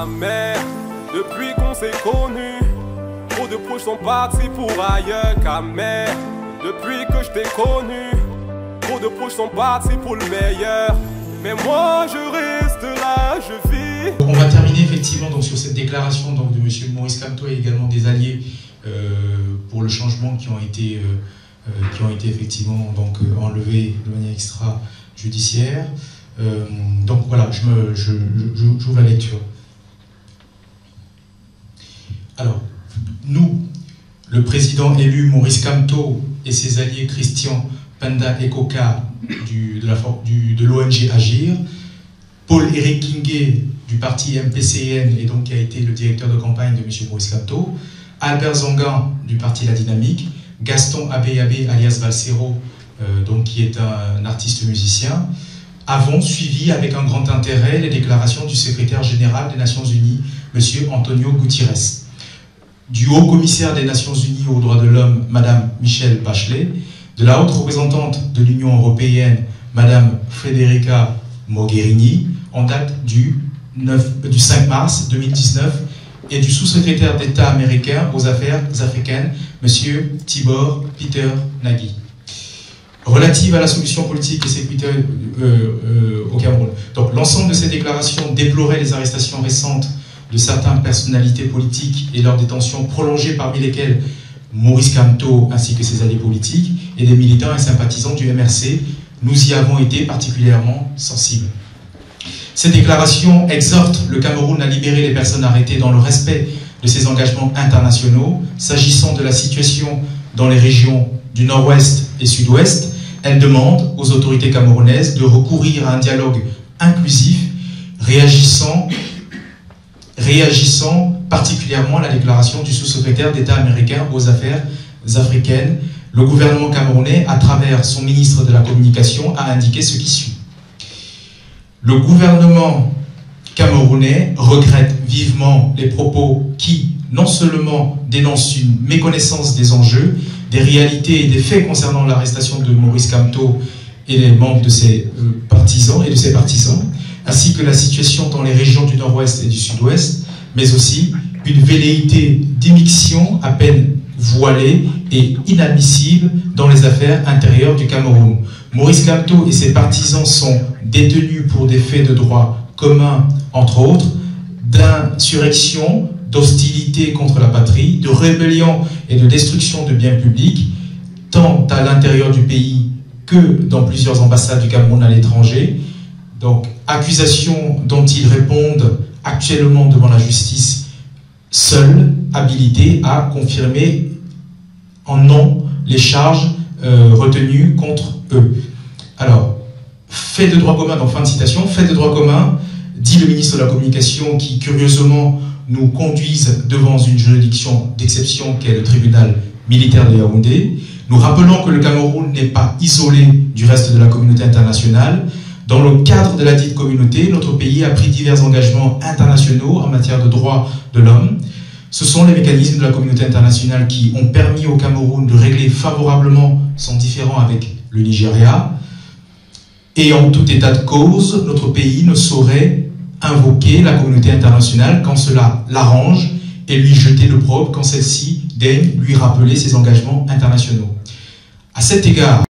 jamais. Depuis qu'on s'est connus, trop de proches sont partis pour ailleurs qu'amer. Depuis que je t'ai connu, trop de proches sont partis pour le meilleur. Mais moi je reste là, je vis. On va terminer effectivement donc, sur cette déclaration donc, de M. Maurice Kamto et également des alliés pour le changement qui ont été effectivement donc, enlevés de manière extrajudiciaire. Donc voilà, j'ouvre la lecture. Alors, nous, le président élu Maurice Kamto et ses alliés Christian Panda Ekoka de l'ONG Agir, Paul-Éric Kingué du parti MPCN et donc qui a été le directeur de campagne de M. Maurice Kamto, Albert Zongan du parti La Dynamique, Gaston Abeyabé alias Valsero, donc qui est un artiste musicien, avons suivi avec un grand intérêt les déclarations du secrétaire général des Nations Unies, M. Antonio Guterres, du haut-commissaire des Nations Unies aux droits de l'homme, Mme Michelle Bachelet, de la haute représentante de l'Union européenne, Mme Federica Mogherini, en date du 5 mars 2019, et du sous-secrétaire d'État américain aux affaires africaines, M. Tibor Peter Nagy, relative à la solution politique et sécuritaire au Cameroun. Donc l'ensemble de ces déclarations déplorait les arrestations récentes de certaines personnalités politiques et leur détention prolongée, parmi lesquelles Maurice Kamto ainsi que ses alliés politiques et des militants et sympathisants du MRC. Nous y avons été particulièrement sensibles. Ces déclarations exhortent le Cameroun à libérer les personnes arrêtées dans le respect de ses engagements internationaux. S'agissant de la situation dans les régions du nord-ouest et sud-ouest, elles demandent aux autorités camerounaises de recourir à un dialogue inclusif, réagissant particulièrement à la déclaration du sous-secrétaire d'État américain aux affaires africaines. Le gouvernement camerounais, à travers son ministre de la Communication, a indiqué ce qui suit. Le gouvernement camerounais regrette vivement les propos qui, non seulement dénoncent une méconnaissance des enjeux, des réalités et des faits concernant l'arrestation de Maurice Kamto et les membres de ses partisans, ainsi que la situation dans les régions du nord-ouest et du sud-ouest, mais aussi une velléité d'immixtion à peine voilée et inadmissible dans les affaires intérieures du Cameroun. Maurice Kamto et ses partisans sont détenus pour des faits de droit commun, entre autres, d'insurrection, d'hostilité contre la patrie, de rébellion et de destruction de biens publics, tant à l'intérieur du pays que dans plusieurs ambassades du Cameroun à l'étranger. Donc, accusations dont ils répondent actuellement devant la justice, seuls habilités à confirmer en non les charges retenues contre eux. Alors, fait de droit commun, donc fin de citation, fait de droit commun, dit le ministre de la Communication, qui curieusement nous conduisent devant une juridiction d'exception qu'est le tribunal militaire de Yaoundé. Nous rappelons que le Cameroun n'est pas isolé du reste de la communauté internationale. Dans le cadre de la dite communauté, notre pays a pris divers engagements internationaux en matière de droits de l'homme. Ce sont les mécanismes de la communauté internationale qui ont permis au Cameroun de régler favorablement son différend avec le Nigeria. Et en tout état de cause, notre pays ne saurait invoquer la communauté internationale quand cela l'arrange et lui jeter l'opprobre quand celle-ci daigne lui rappeler ses engagements internationaux. À cet égard,